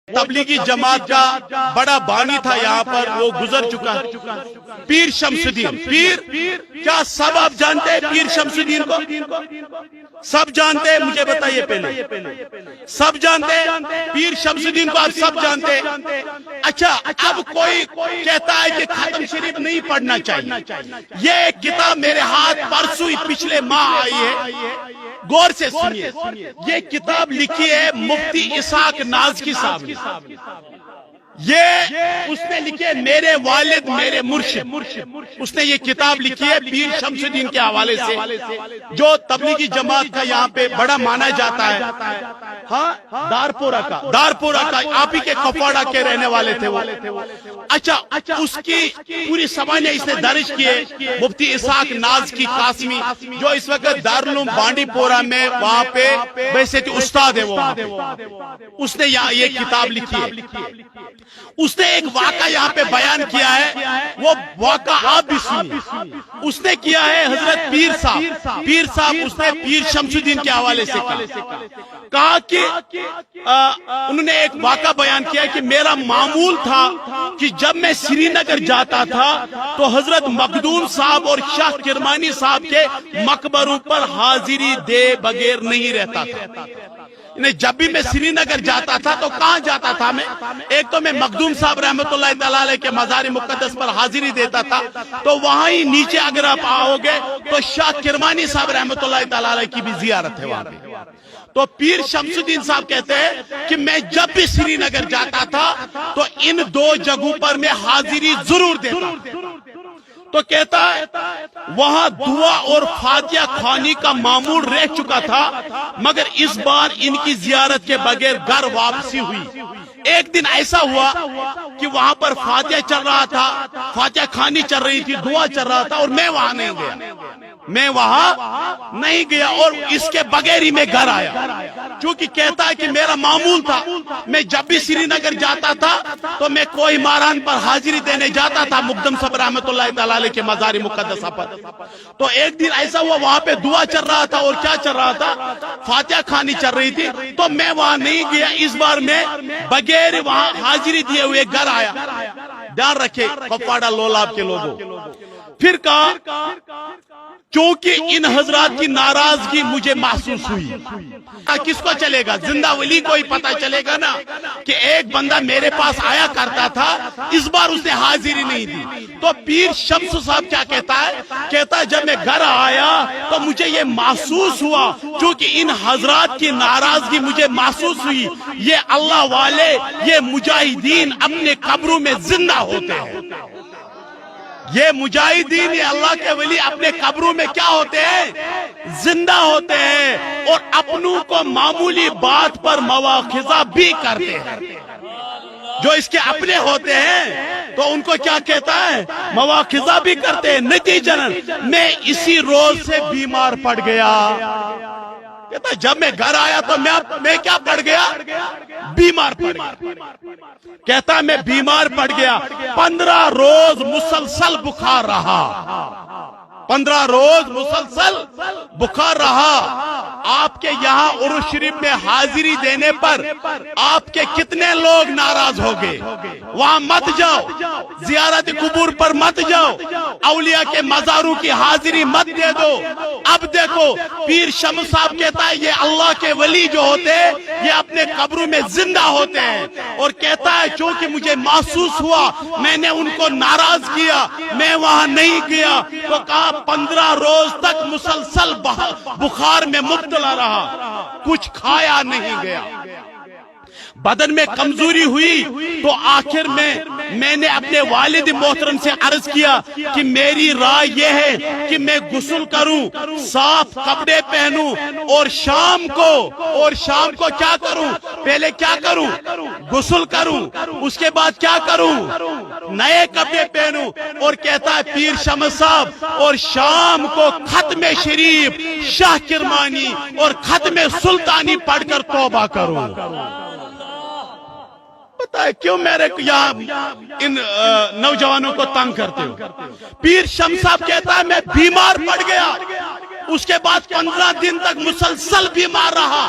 तबलीगी जमात का बड़ा बानी था यहाँ पर, वो गुजर चुका है, पीर शमसुद्दीन। पीर क्या सब आप जानते हैं पीर शमसुद्दीन को? सब जानते हैं? मुझे बताइए पहले, सब जानते हैं पीर शमसुद्दीन को? आप सब जानते हैं? अच्छा, अब कोई कहता है कि खत्म शरीफ नहीं पढ़ना चाहिए। ये किताब मेरे हाथ परसों पिछले माह आई है, गौर से सुनिए। ये किताब लिखी है मुफ्ती इसाक नाज़की साहब ने। ये उसने लिखे मेरे वालिद मेरे मुर्शिद, उसने ये किताब लिखी है पीर शमसुद्दीन के हवाले से, जो तबलीगी जमात का यहाँ पे बड़ा माना जाता है। हाँ, दारपुरा का आप ही के कपवाड़ा के रहने वाले थे वो। अच्छा, उसकी पूरी समाने इसने दर्ज किए मुफ्ती इसाक नाज़की कासमी, जो इस वक्त दारुल उलूम बांडीपोरा में वहाँ पे वैसे उस्ताद है वो। उसने यहाँ ये किताब लिखी है। उसने एक वाक़ा यहाँ पे बयान किया है, वो वाक़ा आप भी सुनिए। उसने किया है हजरत पीर साहब उसने पीर शमसुद्दीन के हवाले से कहा कि उन्होंने एक वाक़ा बयान किया कि मेरा मामूल था कि जब मैं श्रीनगर जाता था तो हजरत मखदूम साहब और शाह किरमानी साहब के मकबरों पर हाजिरी दे बगैर नहीं रहता था। जब भी मैं श्रीनगर जाता था तो कहाँ जाता था मैं? एक तो मैं मखदूम साहब रहमतुल्लाह तआला अलैह के मज़ार मुक़द्दस पर हाजिरी देता था, तो वहां ही नीचे अगर आप आओगे तो शाह किरमानी साहब रहमतुल्लाह तआला अलैह की भी जियारत है वहां पे। तो पीर शमसुद्दीन साहब कहते हैं कि मैं जब भी श्रीनगर जाता था तो इन दो जगहों पर मैं हाजिरी जरूर देता। तो कहता है वहां दुआ और फातिहा खानी का मामूल रह चुका था, मगर इस बार इनकी जियारत के बगैर घर वापसी हुई। एक दिन ऐसा हुआ कि वहां पर फातिहा चल रहा था, फातिहा खानी चल रही थी, दुआ चल रहा था, और मैं वहां नहीं गया और इसके बगैर ही मैं घर आया। क्योंकि कहता है कि मेरा मामूल था, मैं जब भी श्रीनगर जाता था तो मैं कोई मारान पर हाजिरी देने जाता था मुक़द्दम साहब रहमतुल्लाह तआला अलैह के मज़ार मुक़द्दसा पर। तो एक दिन ऐसा हुआ वहां पे दुआ चल रहा था और क्या चल रहा था, फातिहा खानी चल रही थी, तो मैं वहां नहीं गया। इस बार मैं बगैर वहां हाजिरी दिए हुए घर आया। ध्यान रखे कपवाड़ा लोलाब के लोगों। फिर कहा क्योंकि इन हजरात की नाराजगी मुझे महसूस हुई। किसको चलेगा? जिंदा वली को ही पता चलेगा ना कि एक बंदा मेरे पास आया करता था, इस बार उसने हाजिरी नहीं दी। तो पीर शम्स साहब क्या कहता है जब मैं घर आया तो मुझे ये महसूस हुआ, क्योंकि इन हजरात की नाराजगी मुझे महसूस हुई। ये अल्लाह वाले, ये मुजाहिदीन अपने कब्रों में जिंदा होते हैं। ये मुजाहिदीन, ये अल्लाह के वली अपने कब्रों में क्या होते हैं? जिंदा होते हैं, और अपनों को मामूली बात पर मवाखिजा भी करते हैं। जो इसके अपने होते हैं तो उनको क्या कहता है? मवाखिजा भी करते हैं। नतीजतन मैं इसी रोज से बीमार पड़ गया। कहता जब मैं घर आया तो मैं क्या पड़ गया? बीमार पड़ गया। कहता मैं बीमार पड़ गया, 15 रोज मुसलसल बुखार रहा, 15 रोज मुसलसल बुखार रहा। आपके यहाँ उर्स शरीफ में हाजिरी देने पर आपके कितने लोग नाराज हो गए? वहां मत जाओ, जियारत कुबूर पर मत जाओ, औलिया के मज़ारों की हाजिरी मत दे दो। अब देखो पीर शम्स साहब कहता है ये अल्लाह के वली जो होते हैं ये अपने कब्रों में जिंदा होते हैं, और कहता है क्योंकि मुझे महसूस हुआ मैंने उनको नाराज किया, मैं वहां नहीं गया। तो कहा 15 रोज तक मुसलसल बुखार में मुब्तला रहा, कुछ खाया नहीं गया, बदन में कमजोरी हुई। तो आखिर में मैंने अपने वालिद मोहतरम से अर्ज किया कि मेरी राय यह है कि मैं गुस्ल करूं, साफ कपड़े पहनूं, और शाम को क्या करूं? पहले क्या करूं? गुस्ल करूं, उसके बाद क्या करूं? नए कपड़े पहनूं। और कहता है पीर शम्स साहब, और शाम को खत्म शरीफ, शाह किरमानी और खत्म सुल्तानी पढ़कर तौबा करूं। पता है क्यों मेरे यहाँ इन नौजवानों को तंग करते हो? पीर शम्स साहब कहता है मैं बीमार पड़ गया, اس کے بعد 15 دن تک مسلسل بیمار رہا.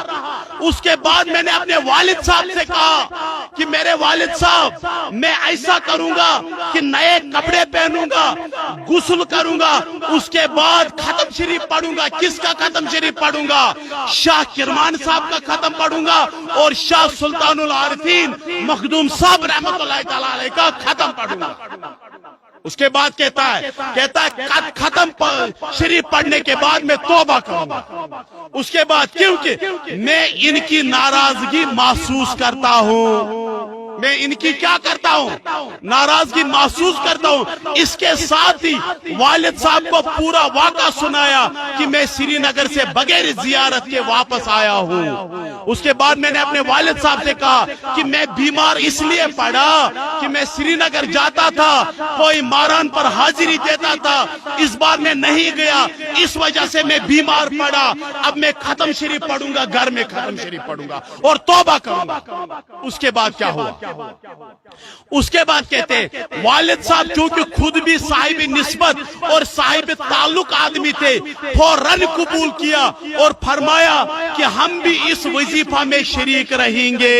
اس کے بعد میں نے اپنے والد صاحب سے کہا کہ میرے والد صاحب میں ایسا کروں گا کہ نئے کپڑے پہنوں گا, غسل کروں گا, اس کے بعد ختم شریف پڑھوں گا. کس کا ختم شریف پڑھوں گا؟ شاہ کرمان صاحب کا ختم پڑھوں گا اور شاہ سلطان العارفین مخدوم صاحب رحمت اللہ تعالی علیہ کا ختم پڑھوں گا. اس کے بعد کہتا ہے ختم شریف پڑھنے کے بعد میں توبہ کروں گا. اس کے بعد کیونکہ میں ان کی ناراضگی محسوس کرتا ہوں, میں ان کی کیا کرتا ہوں؟ ناراضگی محسوس کرتا ہوں. اس کے ساتھ ہی والد صاحب کو پورا واقعہ سنایا کہ میں سری نگر سے بغیر زیارت کے واپس آیا ہوں. اس کے بعد میں نے اپنے والد صاحب سے کہا کہ میں بیمار اس لیے پڑا کہ میں سری نگر جاتا تھا, کوئی ماران پر حاضری دیتا تھا, اس بار میں نہیں گیا, اس وجہ سے میں بیمار پڑا. اب میں ختم شریف پڑھوں گا, گھر میں ختم شریف پڑھوں گا اور توبہ کروں گا. اس کے بعد کیا ہوا؟ اس کے بعد کہتے ہیں والد صاحب چونکہ خود بھی صاحب نسبت اور صاحب تعلق آدمی تھے, فوراً قبول کیا اور فرمایا کہ ہم بھی اس وظیفہ میں شریک رہیں گے.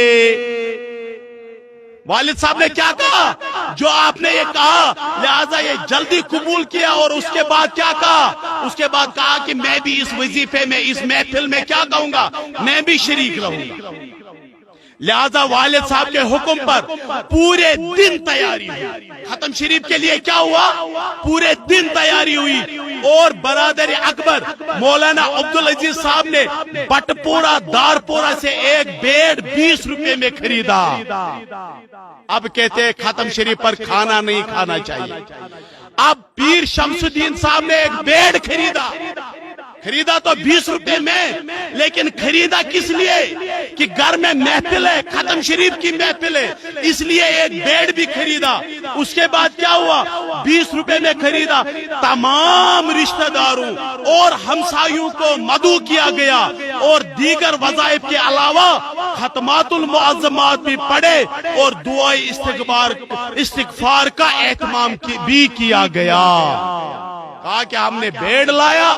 والد صاحب نے کیا کہا؟ جو آپ نے یہ کہا لہذا یہ جلدی قبول کیا. اور اس کے بعد کیا کہا؟ اس کے بعد کہا کہ میں بھی اس وظیفے میں, اس محفل میں کیا کہوں گا, میں بھی شریک رہوں گا. لہذا والد صاحب کے حکم پر پورے دن تیاری ہوئی. ختم شریف کے لیے کیا ہوا؟ پورے دن تیاری ہوئی. اور برادر اکبر مولانا عبدالعزیز صاحب نے بٹپورہ دارپورہ سے ایک بیڑ 20 روپے میں خریدا. اب کہتے ہیں ختم شریف پر کھانا نہیں کھانا چاہیے. اب پیر شمس الدین صاحب نے ایک بیڑ خریدا تو 20 روپے میں, لیکن خریدا کس لیے کہ گھر میں محفل ہے, ختم شریف کی محفل ہے, اس لیے ایک بیڑ بھی خریدا. اس کے بعد کیا ہوا؟ 20 روپے میں خریدا. تمام رشتہ داروں اور ہمسایوں کو مدعو کیا گیا اور دیگر وظائف کے علاوہ ختمات المعظمات بھی پڑھے اور دعائے استغفار کا اہتمام بھی کیا گیا. کہا کہ ہم نے بیڑ لایا,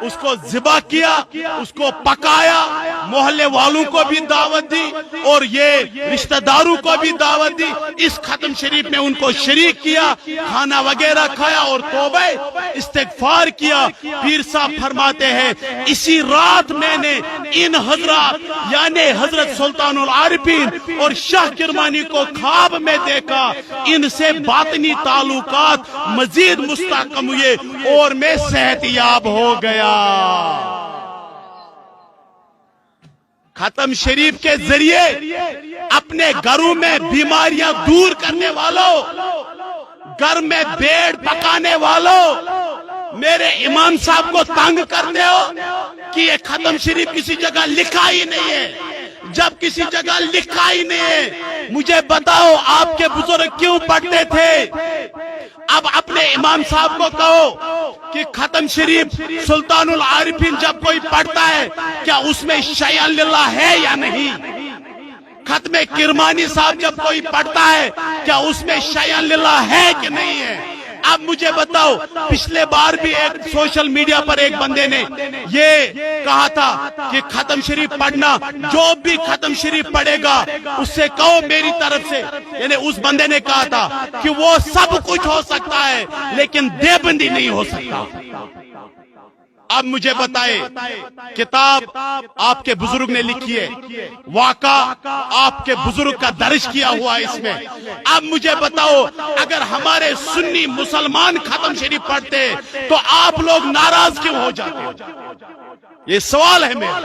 اس کو ذبح کیا, اس کو پکایا, محلے والوں کو بھی دعوت دی اور یہ رشتہ داروں کو بھی دعوت دی. اس ختم شریف میں ان کو شریک کیا, کھانا وغیرہ کھایا اور توبہ استغفار کیا. پیر صاحب فرماتے ہیں اسی رات میں نے ان حضرات یعنی حضرت سلطان العارفین اور شاہ کرمانی کو خواب میں دیکھا. ان سے باطنی تعلقات مزید مستحکم ہوئے اور میں صحت یاب ہو گیا. ختم شریف کے ذریعے اپنے گھروں میں بیماریاں دور کرنے والوں, گھر میں بیڑ پکانے والوں, میرے امام صاحب کو تنگ کرتے ہو کہ یہ ختم شریف کسی جگہ لکھا ہی نہیں ہے. جب کسی جگہ لکھا ہی نہیں ہے مجھے بتاؤ آپ کے بزرگ کیوں پڑھتے تھے؟ اب اپنے امام صاحب کو کہو کہ ختم شریف سلطان العارفین جب کوئی پڑھتا ہے کیا اس میں شیئا للہ ہے یا نہیں؟ ختم کرمانی صاحب جب کوئی پڑھتا ہے کیا اس میں شیئا للہ ہے کہ نہیں ہے؟ اب مجھے بتاؤ, پچھلے بار بھی ایک سوشل میڈیا پر ایک بندے نے یہ کہا تھا کہ ختم شریف پڑھنا, جو بھی ختم شریف پڑھے گا اس سے کہو میری طرف سے, یعنی اس بندے نے کہا تھا کہ وہ سب کچھ ہو سکتا ہے لیکن دیوبندی نہیں ہو سکتا. اب مجھے بتائے, کتاب آپ کے بزرگ نے لکھی ہے, واقعہ آپ کے بزرگ کا درج کیا ہوا ہے اس میں. اب مجھے بتاؤ اگر ہمارے سنی مسلمان ختم شریف پڑھتے تو آپ لوگ ناراض کیوں ہو جاتے؟ یہ سوال ہے میرا.